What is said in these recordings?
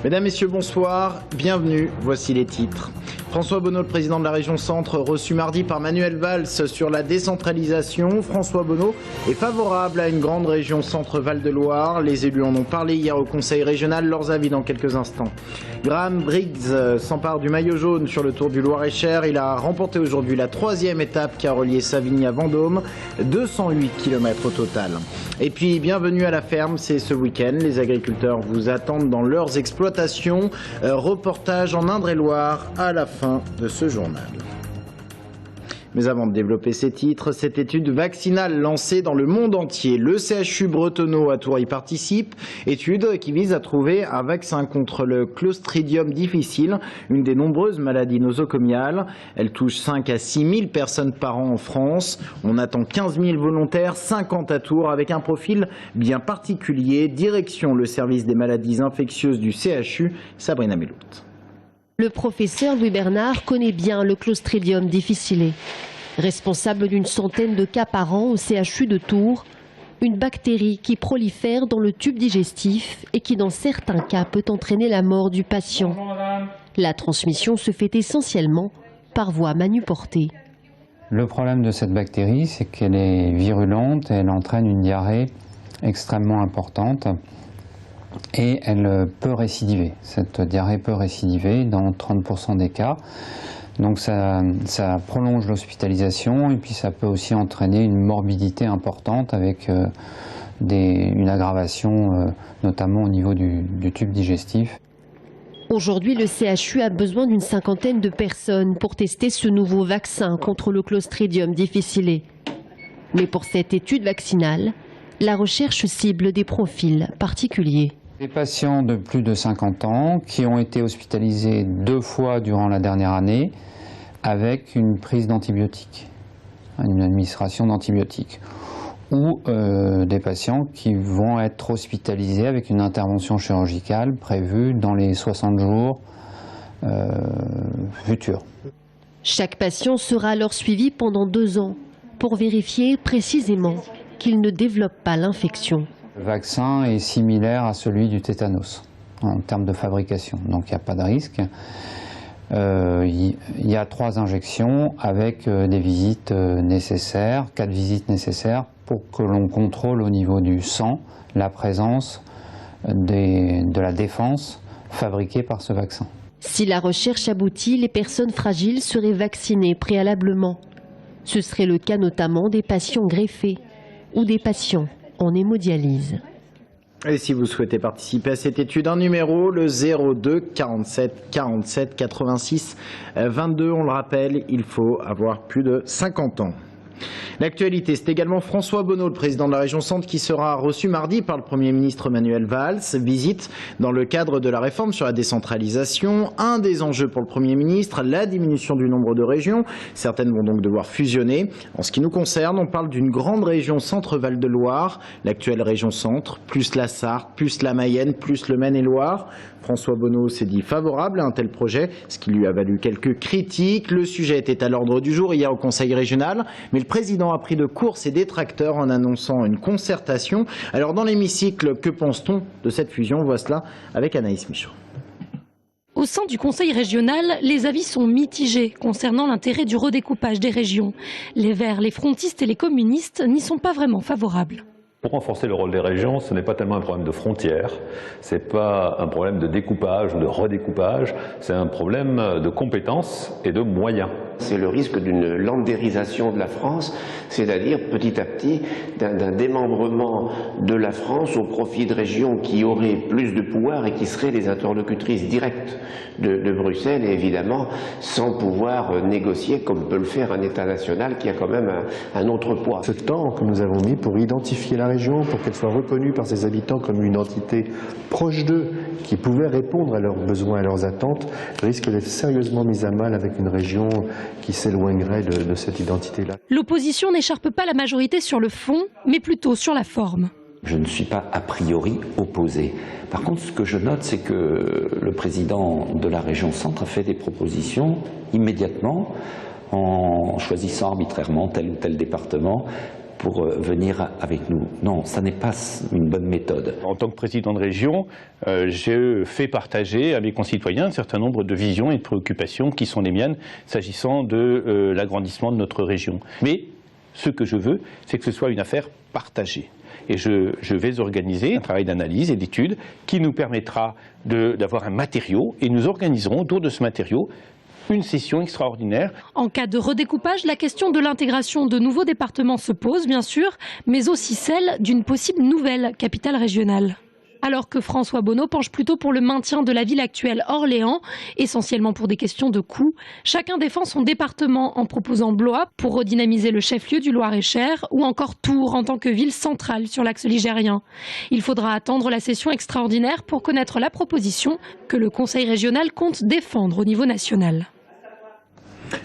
Mesdames, Messieurs, bonsoir, bienvenue, voici les titres. François Bonneau, le président de la région Centre, reçu mardi par Manuel Valls sur la décentralisation. François Bonneau est favorable à une grande région Centre-Val de Loire. Les élus en ont parlé hier au Conseil régional, leurs avis dans quelques instants. Graham Briggs s'empare du maillot jaune sur le Tour du Loir-et-Cher. Il a remporté aujourd'hui la 3e étape qui a relié Savigny à Vendôme, 208 km au total. Et puis, bienvenue à la ferme, c'est ce week-end. Les agriculteurs vous attendent dans leurs exploitations. Reportage en Indre-et-Loire à la fin de ce journal. Mais avant de développer ces titres, cette étude vaccinale lancée dans le monde entier, le CHU Bretonneau à Tours y participe, étude qui vise à trouver un vaccin contre le Clostridium difficile, une des nombreuses maladies nosocomiales. Elle touche 5 à 6 000 personnes par an en France. On attend 15 000 volontaires, 50 à Tours, avec un profil bien particulier. Direction le service des maladies infectieuses du CHU, Sabrina Melout. Le professeur Louis Bernard connaît bien le Clostridium difficile. Responsable d'une centaine de cas par an au CHU de Tours, une bactérie qui prolifère dans le tube digestif et qui dans certains cas peut entraîner la mort du patient. La transmission se fait essentiellement par voie manuportée. Le problème de cette bactérie, c'est qu'elle est virulente et elle entraîne une diarrhée extrêmement importante. Et elle peut récidiver. Cette diarrhée peut récidiver dans 30% des cas. Donc ça prolonge l'hospitalisation et puis ça peut aussi entraîner une morbidité importante avec une aggravation notamment au niveau du tube digestif. Aujourd'hui, le CHU a besoin d'une 50aine de personnes pour tester ce nouveau vaccin contre le Clostridium difficile. Mais pour cette étude vaccinale, la recherche cible des profils particuliers. Des patients de plus de 50 ans qui ont été hospitalisés 2 fois durant la dernière année avec une prise d'antibiotiques, une administration d'antibiotiques. Ou des patients qui vont être hospitalisés avec une intervention chirurgicale prévue dans les 60 jours futurs. Chaque patient sera alors suivi pendant 2 ans pour vérifier précisément qu'il ne développe pas l'infection. Le vaccin est similaire à celui du tétanos en termes de fabrication, donc il n'y a pas de risque. Il y a 3 injections avec des visites nécessaires, 4 visites nécessaires pour que l'on contrôle au niveau du sang la présence de la défense fabriquée par ce vaccin. Si la recherche aboutit, les personnes fragiles seraient vaccinées préalablement. Ce serait le cas notamment des patients greffés ou des patients en hémodialyse. Et si vous souhaitez participer à cette étude, un numéro, le 02 47 47 86 22. On le rappelle, il faut avoir plus de 50 ans. L'actualité, c'est également François Bonneau, le président de la région Centre, qui sera reçu mardi par le Premier ministre Manuel Valls. Visite dans le cadre de la réforme sur la décentralisation. Un des enjeux pour le Premier ministre, la diminution du nombre de régions. Certaines vont donc devoir fusionner. En ce qui nous concerne, on parle d'une grande région Centre-Val de Loire, l'actuelle région Centre, plus la Sarthe, plus la Mayenne, plus le Maine-et-Loire. François Bonneau s'est dit favorable à un tel projet, ce qui lui a valu quelques critiques. Le sujet était à l'ordre du jour hier au Conseil régional, mais le président a pris de court ses détracteurs en annonçant une concertation. Alors dans l'hémicycle, que pense-t-on de cette fusion? On voit cela avec Anaïs Michaud. Au sein du Conseil régional, les avis sont mitigés concernant l'intérêt du redécoupage des régions. Les Verts, les frontistes et les communistes n'y sont pas vraiment favorables. Pour renforcer le rôle des régions, ce n'est pas tellement un problème de frontières, ce n'est pas un problème de découpage ou de redécoupage, c'est un problème de compétences et de moyens. C'est le risque d'une landérisation de la France, c'est-à-dire petit à petit d'un démembrement de la France au profit de régions qui auraient plus de pouvoir et qui seraient les interlocutrices directes de Bruxelles et évidemment sans pouvoir négocier comme peut le faire un État national qui a quand même un autre poids. Ce temps que nous avons mis pour identifier la région, pour qu'elle soit reconnue par ses habitants comme une entité proche d'eux, qui pouvait répondre à leurs besoins et à leurs attentes, risque d'être sérieusement mise à mal avec une région qui s'éloignerait de cette identité-là. L'opposition n'écharpe pas la majorité sur le fond, mais plutôt sur la forme. Je ne suis pas a priori opposé. Par contre, ce que je note, c'est que le président de la région Centre a fait des propositions immédiatement en choisissant arbitrairement tel ou tel département pour venir avec nous. Non, ça n'est pas une bonne méthode. En tant que président de région, je fais partager à mes concitoyens un certain nombre de visions et de préoccupations qui sont les miennes s'agissant de l'agrandissement de notre région. Mais ce que je veux, c'est que ce soit une affaire partagée. Et je vais organiser un travail d'analyse et d'étude qui nous permettra d'avoir un matériau, et nous organiserons autour de ce matériau une session extraordinaire. En cas de redécoupage, la question de l'intégration de nouveaux départements se pose, bien sûr, mais aussi celle d'une possible nouvelle capitale régionale. Alors que François Bonneau penche plutôt pour le maintien de la ville actuelle Orléans, essentiellement pour des questions de coût, chacun défend son département en proposant Blois pour redynamiser le chef-lieu du Loir-et-Cher ou encore Tours en tant que ville centrale sur l'axe ligérien. Il faudra attendre la session extraordinaire pour connaître la proposition que le Conseil régional compte défendre au niveau national.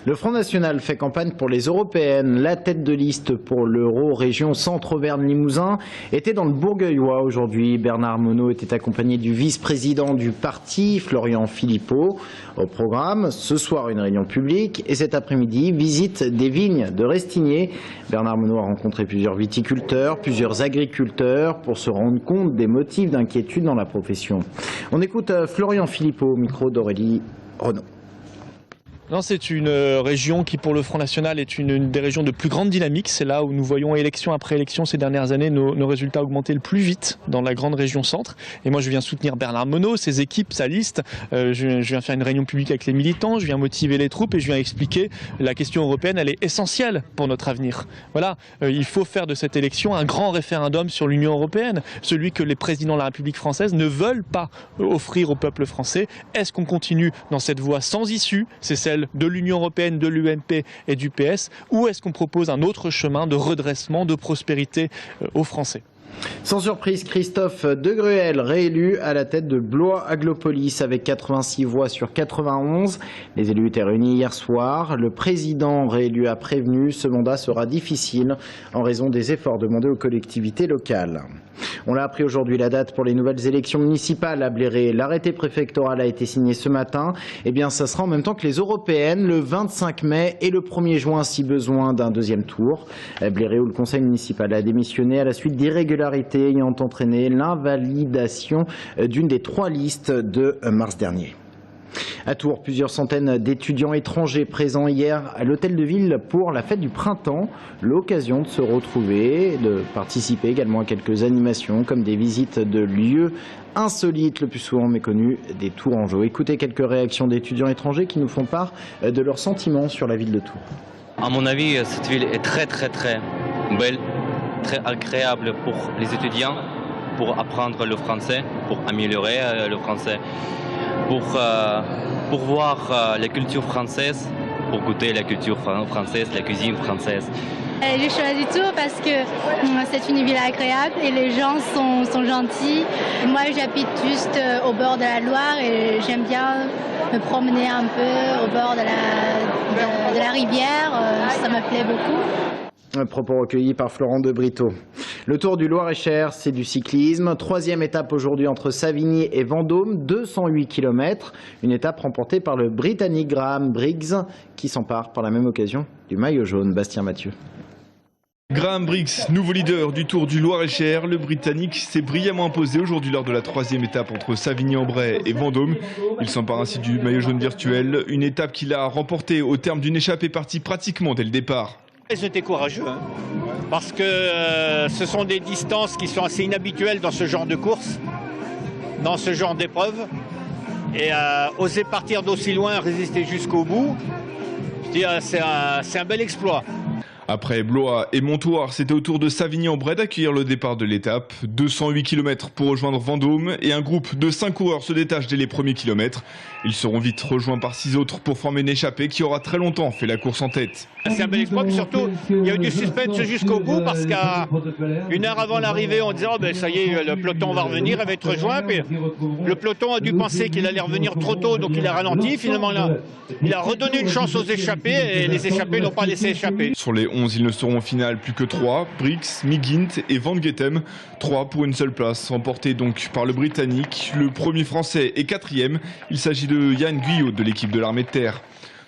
Le Front National fait campagne pour les européennes. La tête de liste pour l'Euro-région Centre-Auvergne-Limousin était dans le Bourgueillois aujourd'hui. Bernard Monod était accompagné du vice-président du parti, Florian Philippot. Au programme, ce soir une réunion publique et cet après-midi, visite des vignes de Restigné. Bernard Monod a rencontré plusieurs viticulteurs, plusieurs agriculteurs pour se rendre compte des motifs d'inquiétude dans la profession. On écoute Florian Philippot au micro d'Aurélie Renaud. Non, c'est une région qui, pour le Front National, est une des régions de plus grande dynamique. C'est là où nous voyons élection après élection ces dernières années nos résultats augmenter le plus vite dans la grande région centre. Et moi, je viens soutenir Bernard Monod, ses équipes, sa liste. Je viens faire une réunion publique avec les militants, je viens motiver les troupes et je viens expliquer la question européenne, elle est essentielle pour notre avenir. Voilà, il faut faire de cette élection un grand référendum sur l'Union européenne, celui que les présidents de la République française ne veulent pas offrir au peuple français. Est-ce qu'on continue dans cette voie sans issue? C'est celle de l'Union européenne, de l'UMP et du PS, ou est-ce qu'on propose un autre chemin de redressement, de prospérité aux Français? Sans surprise, Christophe Degruel réélu à la tête de Blois Aglopolis avec 86 voix sur 91. Les élus étaient réunis hier soir. Le président réélu a prévenu, ce mandat sera difficile en raison des efforts demandés aux collectivités locales. On l'a appris aujourd'hui, la date pour les nouvelles élections municipales à Bléré. L'arrêté préfectoral a été signé ce matin. Eh bien, ça sera en même temps que les européennes, le 25 mai et le 1er juin, si besoin d'un deuxième tour. Bléré, où le conseil municipal a démissionné à la suite d'irrégularités ayant entraîné l'invalidation d'une des 3 listes de mars dernier. À Tours, plusieurs centaines d'étudiants étrangers présents hier à l'hôtel de ville pour la fête du printemps. L'occasion de se retrouver, de participer également à quelques animations comme des visites de lieux insolites, le plus souvent méconnus des Tourangeaux. Écoutez quelques réactions d'étudiants étrangers qui nous font part de leurs sentiments sur la ville de Tours. À mon avis, cette ville est très belle, très agréable pour les étudiants, pour apprendre le français, pour améliorer le français. Pour voir la culture française, pour goûter la culture française, la cuisine française. J'ai choisi Tours parce que c'est une ville agréable et les gens sont gentils. Moi, j'habite juste au bord de la Loire et j'aime bien me promener un peu au bord de la rivière. Ça me plaît beaucoup. Propos recueillis par Florent de Brito. Le Tour du Loir-et-Cher, c'est du cyclisme. 3e étape aujourd'hui entre Savigny et Vendôme, 208 km. Une étape remportée par le Britannique Graham Briggs, qui s'empare par la même occasion du maillot jaune. Bastien Mathieu. Graham Briggs, nouveau leader du Tour du Loir-et-Cher, le Britannique s'est brillamment imposé aujourd'hui lors de la 3e étape entre Savigny-en-Bray et Vendôme. Il s'empare ainsi du maillot jaune virtuel, une étape qu'il a remportée au terme d'une échappée partie pratiquement dès le départ. Ils étaient courageux, parce que ce sont des distances qui sont assez inhabituelles dans ce genre de course, dans ce genre d'épreuve. Et oser partir d'aussi loin, résister jusqu'au bout, je dis, c'est un bel exploit. Après Blois et Montoire, c'était au tour de Savigny-en-Bray d'accueillir le départ de l'étape. 208 km pour rejoindre Vendôme et un groupe de 5 coureurs se détache dès les premiers kilomètres. Ils seront vite rejoints par 6 autres pour former une échappée qui aura très longtemps fait la course en tête. C'est un bel exploit, mais surtout, il y a eu du suspense jusqu'au bout parce qu'à 1 heure avant l'arrivée, on disait oh, ben, ça y est, le peloton va revenir, il va être rejoint. Puis le peloton a dû penser qu'il allait revenir trop tôt, donc il a ralenti. Finalement, là, il a redonné une chance aux échappés et les échappés n'ont pas laissé échapper. Sur les 11, ils ne seront au final plus que 3, Briggs, Migint et Van Getem. 3 pour une seule place, remportée donc par le Britannique. Le premier français est 4e. Il s'agit de Yann Guyot de l'équipe de l'armée de terre.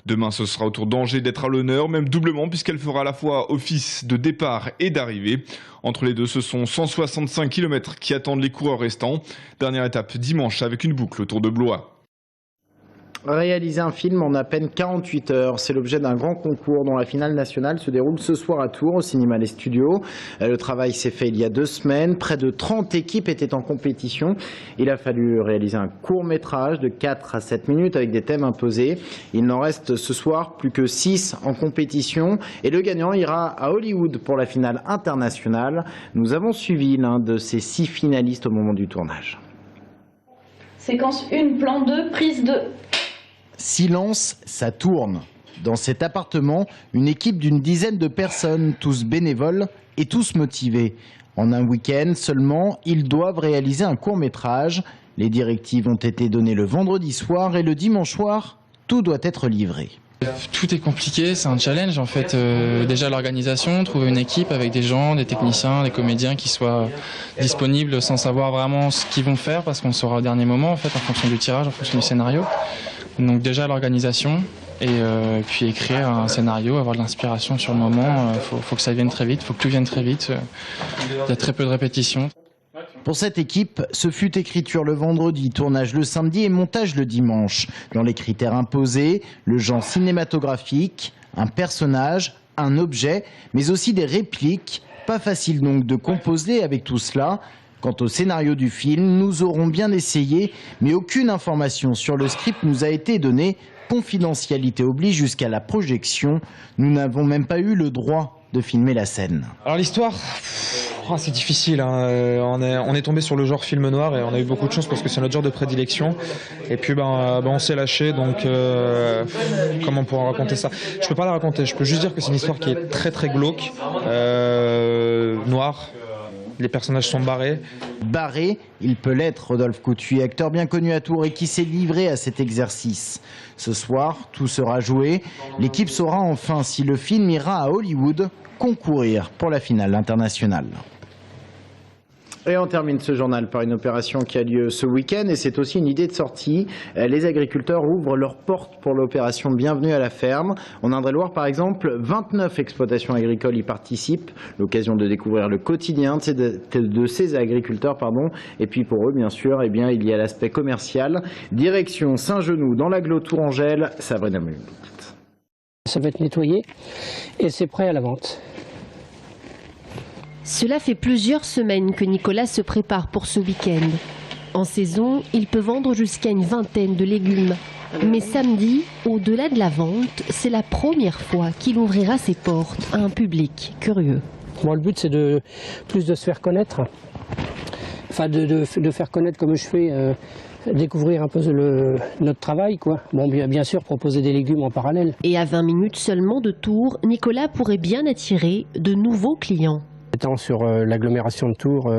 Demain, ce sera au tour d'Angers d'être à l'honneur, même doublement, puisqu'elle fera à la fois office de départ et d'arrivée. Entre les deux, ce sont 165 km qui attendent les coureurs restants. Dernière étape dimanche avec une boucle autour de Blois. Réaliser un film en à peine 48 heures, c'est l'objet d'un grand concours dont la finale nationale se déroule ce soir à Tours au cinéma Les Studios. Le travail s'est fait il y a 2 semaines, près de 30 équipes étaient en compétition. Il a fallu réaliser un court métrage de 4 à 7 minutes avec des thèmes imposés. Il n'en reste ce soir plus que 6 en compétition et le gagnant ira à Hollywood pour la finale internationale. Nous avons suivi l'un de ces 6 finalistes au moment du tournage. Séquence 1, plan 2, prise 2. Silence, ça tourne. Dans cet appartement, une équipe d'une dizaine de personnes, tous bénévoles et tous motivés. En un week-end seulement, ils doivent réaliser un court-métrage. Les directives ont été données le vendredi soir et le dimanche soir, tout doit être livré. Tout est compliqué, c'est un challenge en fait. Déjà l'organisation, trouver une équipe avec des gens, des techniciens, des comédiens qui soient disponibles sans savoir vraiment ce qu'ils vont faire parce qu'on saura au dernier moment en fait en fonction du tirage, en fonction du scénario. Donc déjà l'organisation et puis écrire un scénario, avoir de l'inspiration sur le moment. Faut que ça vienne très vite, faut que tout vienne très vite. Il y a très peu de répétitions. Pour cette équipe, ce fut écriture le vendredi, tournage le samedi et montage le dimanche. Dans les critères imposés, le genre cinématographique, un personnage, un objet, mais aussi des répliques. Pas facile donc de composer avec tout cela. Quant au scénario du film, nous aurons bien essayé, mais aucune information sur le script nous a été donnée. Confidentialité oblige jusqu'à la projection. Nous n'avons même pas eu le droit de filmer la scène. Alors l'histoire, c'est difficile. On est tombé sur le genre film noir et on a eu beaucoup de chance parce que c'est notre genre de prédilection. Et puis on s'est lâché, donc comment on pourra raconter ça? Je peux pas la raconter, je peux juste dire que c'est une histoire qui est très très glauque, noire. Les personnages sont barrés. Barré, il peut l'être, Rodolphe Coutuit, acteur bien connu à Tours et qui s'est livré à cet exercice. Ce soir, tout sera joué. L'équipe saura enfin si le film ira à Hollywood concourir pour la finale internationale. Et on termine ce journal par une opération qui a lieu ce week-end et c'est aussi une idée de sortie. Les agriculteurs ouvrent leurs portes pour l'opération Bienvenue à la ferme. En Indre-et-Loire, par exemple, 29 exploitations agricoles y participent. L'occasion de découvrir le quotidien de ces agriculteurs. Et puis pour eux, bien sûr, il y a l'aspect commercial. Direction Saint-Genoux dans l'agglo Tourangelle. Sabrina Mulhout. Ça va être nettoyé et c'est prêt à la vente. Cela fait plusieurs semaines que Nicolas se prépare pour ce week-end. En saison, il peut vendre jusqu'à une vingtaine de légumes. Mais samedi, au-delà de la vente, c'est la première fois qu'il ouvrira ses portes à un public curieux. Bon, le but c'est de se faire connaître. Enfin de faire connaître comme je fais, découvrir un peu notre travail, quoi. Bon, bien sûr, proposer des légumes en parallèle. Et à 20 minutes seulement de Tours, Nicolas pourrait bien attirer de nouveaux clients. Étant sur l'agglomération de Tours,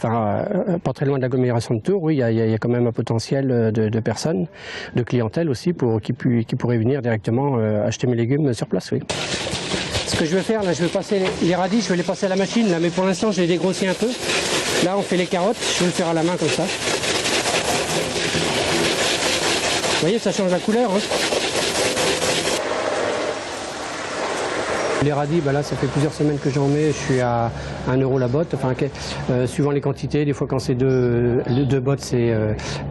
pas très loin de l'agglomération de Tours, oui, il y a quand même un potentiel de personnes, de clientèle aussi, qui pourraient venir directement acheter mes légumes sur place, oui. Ce que je vais faire, là, je vais passer les radis, je vais les passer à la machine, là, mais pour l'instant, je les dégrossis un peu. Là, on fait les carottes, je vais le faire à la main comme ça. Vous voyez, ça change la couleur, hein. Les radis, là ça fait plusieurs semaines que j'en mets, je suis à 1 € la botte, suivant les quantités, des fois quand c'est deux bottes c'est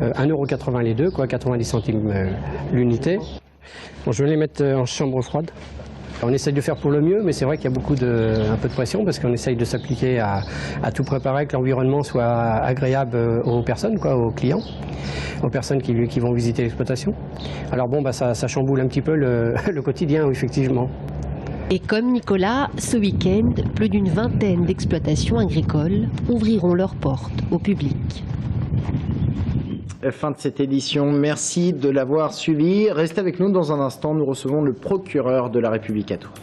1,80 € les deux, 90 centimes l'unité. Bon, je vais les mettre en chambre froide. On essaye de faire pour le mieux, mais c'est vrai qu'il y a un peu de pression parce qu'on essaye de s'appliquer à tout préparer, que l'environnement soit agréable aux personnes, aux clients, aux personnes qui vont visiter l'exploitation. Alors bon, ça chamboule un petit peu le quotidien, effectivement. Et comme Nicolas, ce week-end, plus d'une vingtaine d'exploitations agricoles ouvriront leurs portes au public. Fin de cette édition, merci de l'avoir suivi. Restez avec nous dans un instant, nous recevons le procureur de la République à Tours.